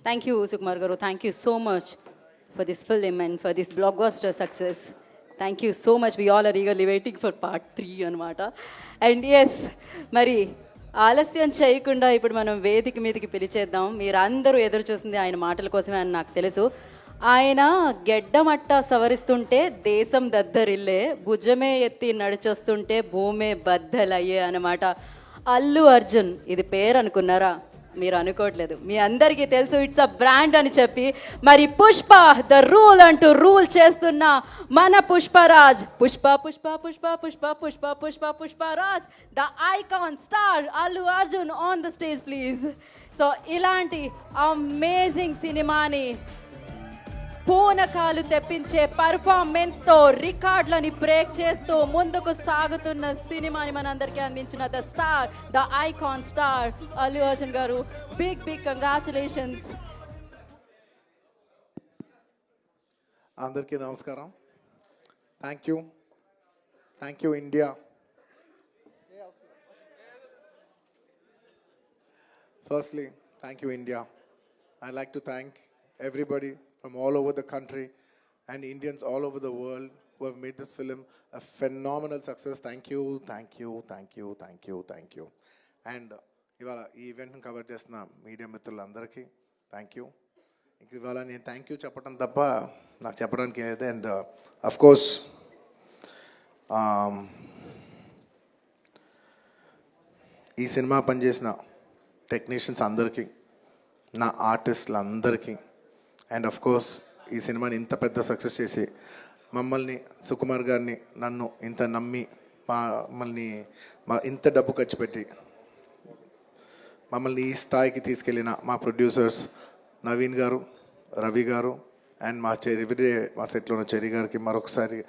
Thank you, Sukumar Garu. Thank you so much for this film and for this blockbuster success. Thank you so much. We all are eagerly waiting for part 3 అనమాట. And yes, మరి ఆలస్యం చేయకుండా ఇప్పుడు మనం వేదిక మీదకి పిలిచేద్దాం. మీరందరూ ఎదురు చూసింది ఆయన మాటల కోసమే అని నాకు తెలుసు. ఆయన గెడ్డమట్ట సవరిస్తుంటే దేశం దద్దరిల్లే, భుజమే ఎత్తి నడిచొస్తుంటే భూమే బద్దలయ్యే అనమాట. అల్లు అర్జున్, ఇది పేరు అనుకున్నారా? మీరు అనుకోవట్లేదు, మీ అందరికీ తెలుసు ఇట్స్ అ బ్రాండ్ అని చెప్పి. మరి పుష్ప ద రూల్ అంటూ రూల్ చేస్తున్న మన Pushparaj, Pushpa Pushpa Pushpa Pushpa Pushpa Pushpa Pushparaj, the icon star Allu Arjun on the stage please. So ఇలాంటి అమేజింగ్ సినిమాని పూనకాలు తెప్పించే పర్ఫార్మెన్స్తో రికార్డులని బ్రేక్ చేస్తూ ముందుకు సాగుతున్న సినిమాని మనందరికీ అందించిన the star, the icon star Allu Arjun garu. Big big congratulations. అందరికీ నమస్కారం. Thank you India. Firstly, thank you India. I'd like to thank everybody from all over the country and Indians all over the world who have made this film a phenomenal success. Thank you. And ఇవాళ ఈ ఈవెంట్ని cover చేస్తున్న media మిత్రులందరికీ thank you. ఇవాళ నేను thank you చెప్పడం తప్ప నాకు చెప్పడానికి ఏదైతే. అండ్ అఫ్ కోర్స్ ఈ సినిమా పనిచేసిన టెక్నీషియన్స్ అందరికీ, నా ఆర్టిస్టులు అందరికీ, అండ్ అఫ్ కోర్స్ ఈ సినిమాని ఇంత పెద్ద సక్సెస్ చేసి మమ్మల్ని, సుకుమార్ గారిని, నన్ను ఇంత నమ్మి మమ్మల్ని ఇంత డబ్బు ఖర్చు పెట్టి మమ్మల్ని ఈ స్థాయికి తీసుకెళ్ళిన మా ప్రొడ్యూసర్స్ నవీన్ గారు, రవి గారు, అండ్ మా ఎవ్రీడే మా సెట్లో ఉన్న చెరి గారికి మరొకసారి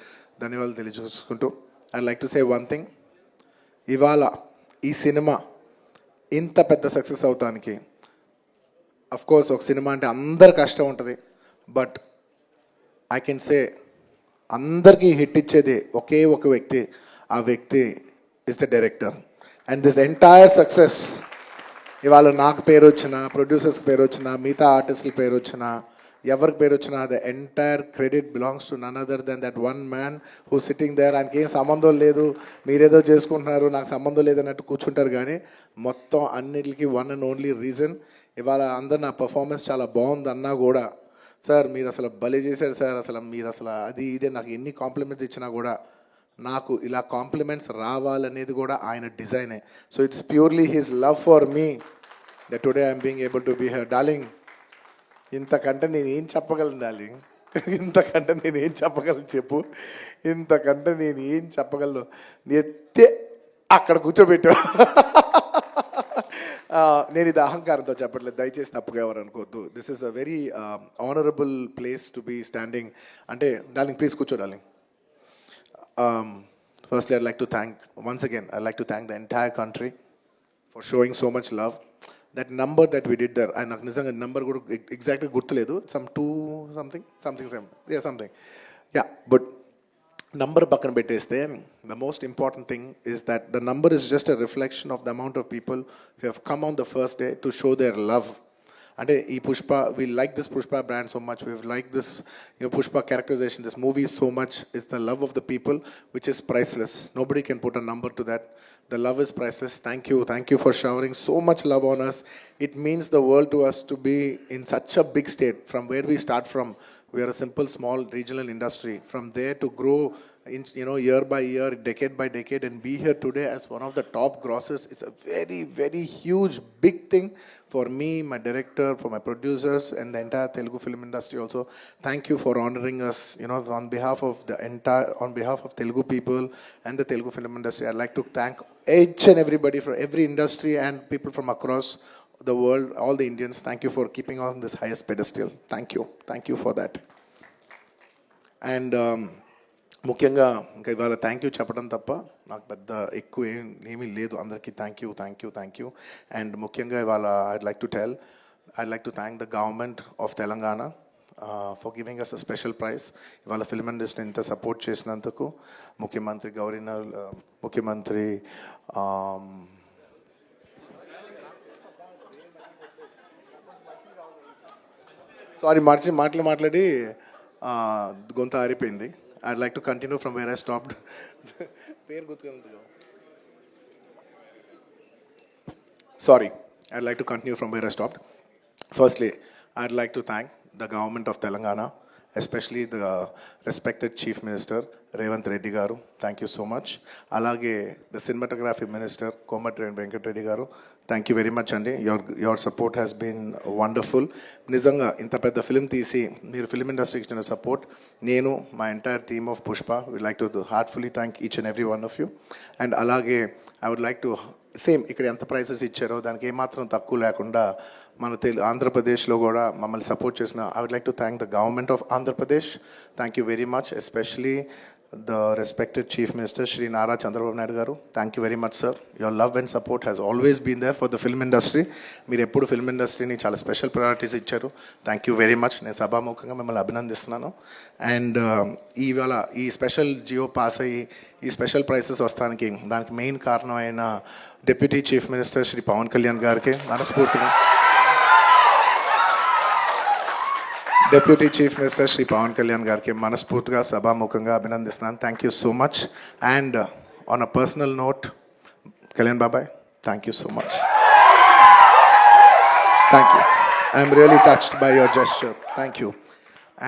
ధన్యవాదాలు తెలియజేసుకుంటూ I like to say one thing. ఇవాళ ఈ సినిమా ఇంత పెద్ద సక్సెస్ అవుతానికి అఫ్ కోర్స్ ఒక సినిమా అంటే అందరి కష్టం ఉంటుంది, బట్ ఐ కెన్ సే అందరికీ హిట్ ఇచ్చేది ఒకే ఒక వ్యక్తి. ఆ వ్యక్తి is the director. And this entire success ఇవాళ నాకు పేరు వచ్చిన, ప్రొడ్యూసర్స్కి పేరు వచ్చిన, మిగతా ఆర్టిస్టుల పేరు వచ్చిన, ఎవరికి పేరు వచ్చినా the entire credit belongs to none other than that one man who sitting there. ఆయనకి ఏం సంబంధం లేదు, మీరేదో చేసుకుంటున్నారు, నాకు సంబంధం లేదన్నట్టు కూర్చుంటారు. కానీ మొత్తం అన్నిటికీ వన్ అండ్ ఓన్లీ రీజన్ ఇవాళ అందరు నా పర్ఫార్మెన్స్ చాలా బాగుంది అన్నా కూడా, సార్ మీరు అసలు భలే చేశారు సార్, అసలు మీరు అసలు అది ఇదే నాకు ఎన్ని కాంప్లిమెంట్స్ ఇచ్చినా కూడా నాకు ఇలా కాంప్లిమెంట్స్ రావాలనేది కూడా ఆయన డిజైనే. So it's purely his love for me that today I'm being able to be here. Darling, ఇంతకంటే నేను ఏం చెప్పగలను డార్లింగ్? ఇంతకంటే నేను ఏం చెప్పగలను చెప్పు? ఇంతకంటే నేను ఏం చెప్పగలను? ఎత్తే అక్కడ కూర్చోబెట్టా. నేను ఇది అహంకారంతో చెప్పట్లేదు, దయచేసి తప్పుగా ఎవరు అనుకోవద్దు. This is a very honourable place to be standing. అంటే డార్లింగ్ ప్లీజ్ కూర్చో darling. Firstly, I'd like to thank, once again, I'd like to thank the entire country for showing so much love. That number that we did there, and నాకు నిజంగా number కూడా ఎగ్జాక్ట్గా గుర్తులేదు, some 2 something. Yeah, but number పక్కన పెట్టేస్తే the most important thing is that the number is just a reflection of the amount of people who have come on the first day to show their love. అంటే ఈ Pushpa, we like this Pushpa brand so much, we like this, Pushpa characterization, this movie so much. Is the love of the people which is priceless. Nobody can put a number to that. The love is priceless. Thank you for showering so much love on us. It means the world to us to be in such a big state. From where we start from, we are a simple small regional industry. From there to grow year by year, decade by decade, and be here today as one of the top grossers is a very, very huge, big thing for me, my director, for my producers, and the entire Telugu film industry also. Thank you for honoring us, on behalf of Telugu people and the Telugu film industry. I'd like to thank each and everybody from every industry and people from across the world, all the Indians. Thank you for keeping on this highest pedestal. Thank you for that. And ముఖ్యంగా ఇంకా ఇవాళ thank you చెప్పడం తప్ప నాకు పెద్ద ఎక్కువ ఏమీ లేదు. అందరికీ థ్యాంక్ యూ. అండ్ ముఖ్యంగా ఇవాళ I'd like to thank the government of Telangana for giving us a special prize. ఇవాళ ఫిల్మ్ ఇండస్ట్రీని ఇంత సపోర్ట్ చేసినందుకు ముఖ్యమంత్రి ముఖ్యమంత్రి సారీ మాట్లాడి గొంత ఆరిపోయింది. I'd like to continue from where I stopped. పేరు గుర్తుగా. Sorry, I'd like to continue from where I stopped. Firstly, I'd like to thank the government of Telangana, especially the respected Chief Minister Revanth Reddy Garu. Thank you so much. Alage the cinematography minister Komatreddy Venkat Reddy Garu. Thank you very much andi. Your support has been wonderful. Nizanga inta pedda film teesi meer film industry ki ichina support nenu my entire team of Pushpa would like to heartfully thank each and every one of you. And alage I would like to same ఇక్కడ ఎంత prices ఇచ్చారో దానికి ఏమాత్రం తక్కువ లేకుండా మన ఆంధ్రప్రదేశ్లో కూడా మమ్మల్ని సపోర్ట్ చేసిన I would like to thank the government of Andhra Pradesh. Thank you very much, especially the respected chief minister Shri Nara Chandrababu Naidu garu. Thank you very much sir. Your love and support has always been there for the film industry. మీరు ఎప్పుడు film ఇండస్ట్రీని చాలా special priorities ఇచ్చారు. Thank you very much. నేను సభాముఖంగా మిమ్మల్ని అభినందిస్తున్నాను. And ఇవాళ ఈ స్పెషల్ జియో పాస్ అయ్యి ఈ స్పెషల్ ప్రైసెస్ వస్తానికి దానికి మెయిన్ కారణమైన deputy chief minister Shri Pavan Kalyan గారికి మనస్ఫూర్తిగా deputy chief minister Shri Pavan Kalyan గారికి మనస్ఫూర్తిగా సభాముఖంగా అభినందిస్తున్నాను. Thank you so much. And on a personal note, Kalyan బాబాయ్, thank you so much. Thank you. I'm really touched by your gesture. Thank you.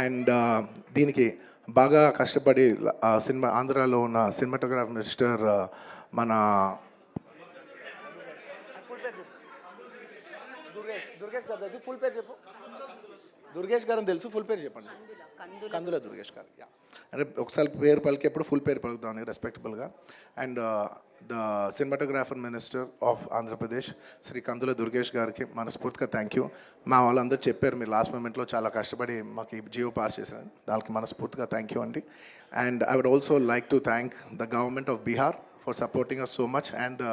And దీనికి బాగా కష్టపడి సినిమా ఆంధ్రాలో ఉన్న సినిమాటోగ్రాఫ్ మినిస్టర్ మన దుర్గేష్ గారు తెలుసు, ఫుల్ పేరు చెప్పు. దుర్గేష్ గారు తెలుసు, ఫుల్ పేరు చెప్పండి. కందుల దుర్గేష్ గారు. యా, అంటే ఒకసారి పేరు పలికేప్పుడు ఫుల్ పేరు పలుకుతామని రెస్పెక్టబుల్గా. And the cinematographer minister of Andhra Pradesh Shri Kandula Durgesh గారికి మనస్ఫూర్తిగా థ్యాంక్ యూ. మా వాళ్ళందరూ చెప్పారు మీరు లాస్ట్ మూమెంట్లో చాలా కష్టపడి మాకు ఈ జియో పాస్ చేశారు, దానికి మనస్ఫూర్తిగా థ్యాంక్ యూ అండి. And I would also like to thank the government of Bihar for supporting us so much, and the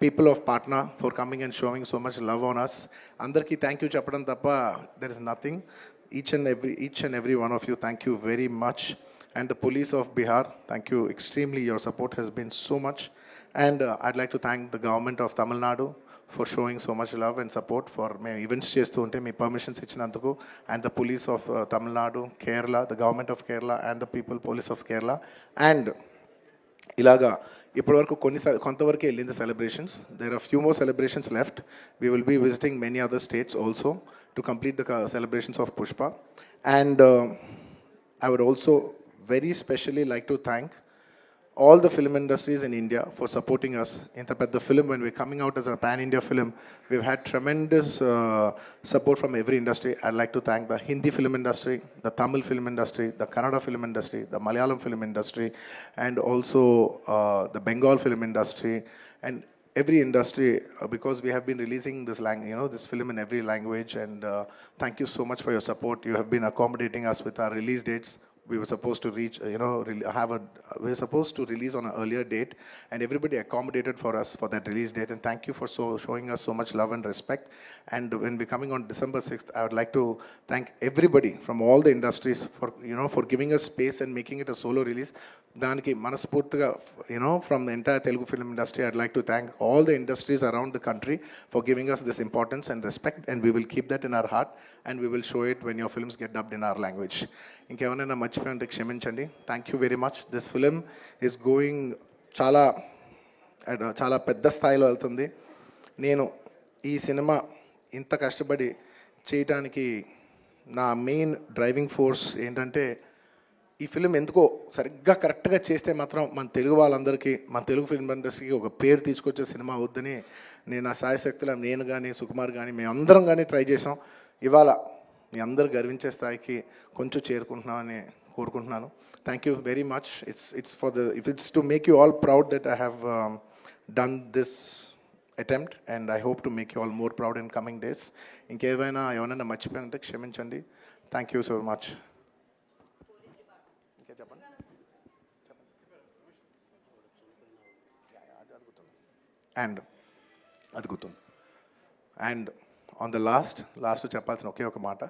people of Patna for coming and showing so much love on us. Andarki thank you cheppadam tappa there is nothing. Each and every one of you, thank you very much. And the police of Bihar, thank you extremely. Your support has been so much. And I'd like to thank the government of Tamil Nadu for showing so much love and support for me events chestu unte me permissions ichinanduku, and the police of Tamil Nadu, Kerala, the government of Kerala, and the people police of Kerala. And ఇలాగా ఇప్పటివరకు కొంతవరకు వెళ్ళింది celebrations. There are few more celebrations left. We will be visiting many other states also to complete the celebrations of Pushpa. And I would also very specially like to thank all the film industries in India for supporting us. Inta pedda film, when we're coming out as a pan-India film, we've had tremendous support from every industry. I'd like to thank the Hindi film industry, the Tamil film industry, the Kannada film industry, the Malayalam film industry, and also the Bengal film industry, and every industry, because we have been releasing this this film in every language. And thank you so much for your support. You have been accommodating us with our release dates. We were supposed to reach, we were supposed to release on an earlier date, and everybody accommodated for us for that release date. And thank you for showing us so much love and respect. And when we're coming on December 6th, I would like to thank everybody from all the industries for, for giving us space and making it a solo release. Daniki manaspurtiga, from the entire Telugu film industry, I'd like to thank all the industries around the country for giving us this importance and respect, and we will keep that in our heart, and we will show it when your films get dubbed in our language. ఇంకేమైనా మర్చిపోయింటే క్షమించండి. Thank you very much. This film is going చాలా పెద్ద స్థాయిలో వెళ్తుంది. నేను ఈ cinema ఇంత కష్టపడి చేయటానికి నా మెయిన్ డ్రైవింగ్ ఫోర్స్ ఏంటంటే, ఈ ఫిలిం ఎందుకో సరిగ్గా కరెక్ట్గా చేస్తే మాత్రం మన తెలుగు వాళ్ళందరికీ, మన తెలుగు ఫిల్మ్ ఇండస్ట్రీకి ఒక పేరు తీసుకొచ్చే సినిమా అవుద్దని నేను నా సాయశక్తుల నేను కానీ సుకుమార్ కానీ మేమందరం కానీ ట్రై చేసాం. ఇవాళ మీ అందరూ గర్వించే స్థాయికి కొంచెం చేరుకుంటున్నామని కోరుకుంటున్నాను. Thank you very much. It's to make you all proud that I have done this attempt, and I hope to make you all more proud in coming days. ఎవరైనా మర్చిపోయింటే క్షమించండి. Thank you so much. చెప్పండి. And అది గుర్తుంది. And on the last చెప్పాల్సిన ఒకే ఒక మాట,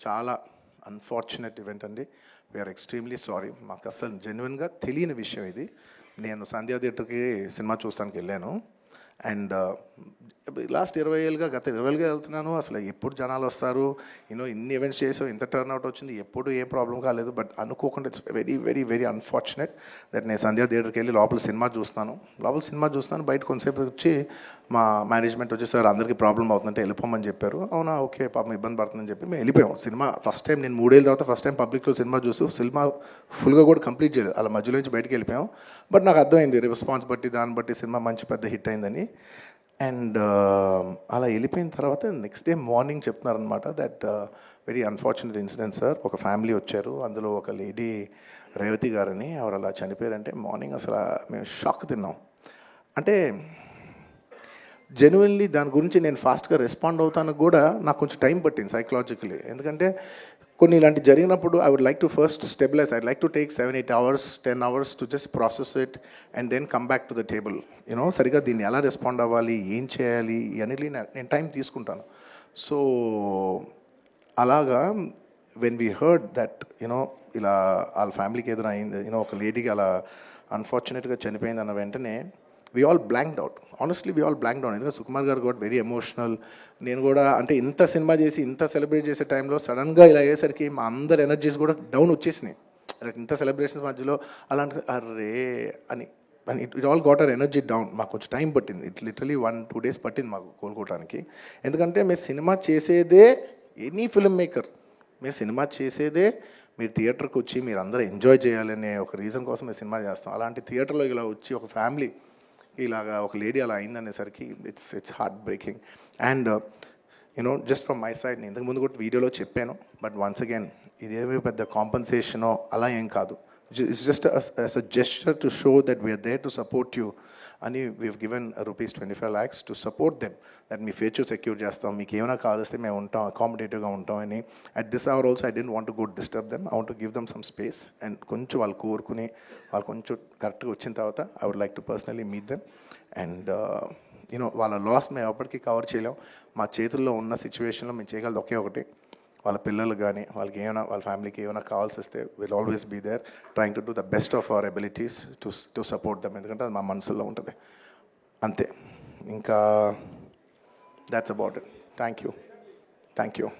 చాలా unfortunate event అండి. We are extremely sorry. మాకు అసలు జెన్యున్గా తెలియని విషయం ఇది. నేను సంధ్యా థియేటర్కి సినిమా చూస్తానికి వెళ్ళాను, అండ్ లాస్ట్ 20 ఏళ్ళుగా గత 20 ఏళ్ళుగా వెళ్తున్నాను. అసలు ఎప్పుడు జనాలు వస్తారు, ఇన్ని ఈవెంట్స్ చేసాం, ఇంత టర్న్అవుట్ వచ్చింది, ఎప్పుడు ఏం ప్రాబ్లం కాలేదు. బట్ అనుకోకుండా it's very very very unfortunate that నేను సంధ్యా థియేటర్కి వెళ్ళి లోపల సినిమా చూస్తున్నాను. బయట కొంతసేపు వచ్చి మా మేనేజ్మెంట్ వచ్చి, సార్ అందరికీ ప్రాబ్లం అవుతుందంటే వెళ్ళిపోమని చెప్పారు. అవునా, ఓకే, పాపం ఇబ్బంది పడుతుందని చెప్పి మేము వెళ్ళిపోయాం. సినిమా ఫస్ట్ టైం నేను 3 ఏళ్ళ తర్వాత ఫస్ట్ టైం పబ్లిక్లో సినిమా చూస్తూ సినిమా ఫుల్గా కూడా కంప్లీట్ చేయలేదు, అలా మధ్యలో నుంచి బయటికి వెళ్ళిపోయాం. బట్ నాకు అర్థమైంది రెస్పాన్స్ బట్టి, దాన్ని బట్టి సినిమా మంచి పెద్ద హిట్ అయిందని. అండ్ అలా వెళ్ళిపోయిన తర్వాత నెక్స్ట్ డే మార్నింగ్ చెప్తున్నారనమాట that very unfortunate incident sir, ఒక ఫ్యామిలీ వచ్చారు, అందులో ఒక లేడీ రేవతి గారని, ఆవిడ అలా చనిపోయారంటే మార్నింగ్ అసలు మేము షాక్ తిన్నాం. అంటే జెన్యున్లీ దాని గురించి నేను ఫాస్ట్గా రెస్పాండ్ అవుతానికి కూడా నాకు కొంచెం టైం పట్టింది సైకలాజికలీ. ఎందుకంటే కొన్ని ఇలాంటి జరిగినప్పుడు I would like to first stabilise, I like to take 7-8 hours 10 hours to just process it and then come back to the table. సరిగా దీన్ని ఎలా రెస్పాండ్ అవ్వాలి, ఏం చేయాలి ఇవన్నీ నేను టైం తీసుకుంటాను. సో అలాగా వెన్ వీ హర్డ్ దట్ ఇలా వాళ్ళ ఫ్యామిలీకి ఏదైనా అయింది, ఒక లేడీకి అలా అన్ఫార్చునేట్గా చనిపోయింది అన్న వెంటనే we all blanked out. Honestly we all blanked out. ఎందుకంటే సుకుమార్ గారు కూడా వెరీ ఎమోషనల్. నేను కూడా అంటే ఇంత సినిమా చేసి ఇంత సెలబ్రేట్ చేసే టైంలో సడన్గా ఇలా అయ్యేసరికి మా అందరి ఎనర్జీస్ కూడా డౌన్ వచ్చేసినాయి. ఇంత సెలబ్రేషన్స్ మధ్యలో అలాంటి అర్రే అని it all got our energy down. మాకు కొంచెం టైం పట్టింది. ఇట్ లిటరలీ 1-2 days పట్టింది మాకు కోలుకోవడానికి. ఎందుకంటే మేము సినిమా చేసేదే, ఎనీ ఫిల్మ్ మేకర్ మీరు సినిమా చేసేదే మీరు థియేటర్కి వచ్చి మీరు అందరూ ఎంజాయ్ చేయాలనే ఒక రీజన్ కోసం మేము సినిమా చేస్తాం. అలాంటి థియేటర్లో ఇలా వచ్చి ఒక ఫ్యామిలీ ఇలాగా ఒక లేడీ అలా అయిందనేసరికి it's heart breaking. And just from my side, నేను ఇంతకుముందు కూడా వీడియోలో చెప్పాను, బట్ వన్స్ అగైన్ ఇదేమీ పెద్ద కాంపన్సేషనో అలా ఏం కాదు. It's just as a gesture to show that we are there to support you అని we've given rupees 25 lakhs to support them, that మీ ఫ్యూచర్ సెక్యూర్ చేస్తాం, మీకు ఏమైనా కావాల్స్తే మేము ఉంటాం, అకామిడేటివ్గా ఉంటాం అని. At this hour also I don't want to go disturb them, I want to give them some space. And కొంచెం వాళ్ళు కోరుకుని వాళ్ళు కొంచెం కరెక్ట్గా వచ్చిన తర్వాత I would like to personally meet them. And వాళ్ళ లాస్ మేము ఎప్పటికీ కవర్ చేయలేం. మా చేతుల్లో ఉన్న సిచ్యువేషన్లో మేము చేయగలదు ఒకే ఒకటి, వాళ్ళ పిల్లలు కానీ వాళ్ళకి ఏమైనా వాళ్ళ ఫ్యామిలీకి ఏమైనా కావాల్సి వస్తే will always be there trying to do the best of our abilities to support them. ఎందుకంటే అది మా మనసులో ఉంటుంది అంతే. ఇంకా that's about it. Thank you.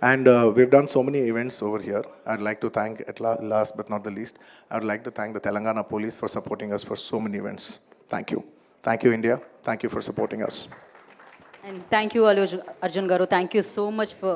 And we've done so many events over here. I'd like to thank, at last but not the least, I would like to thank the Telangana Police for supporting us for so many events. Thank you India, thank you for supporting us. And thank you Arjun Garu, thank you so much for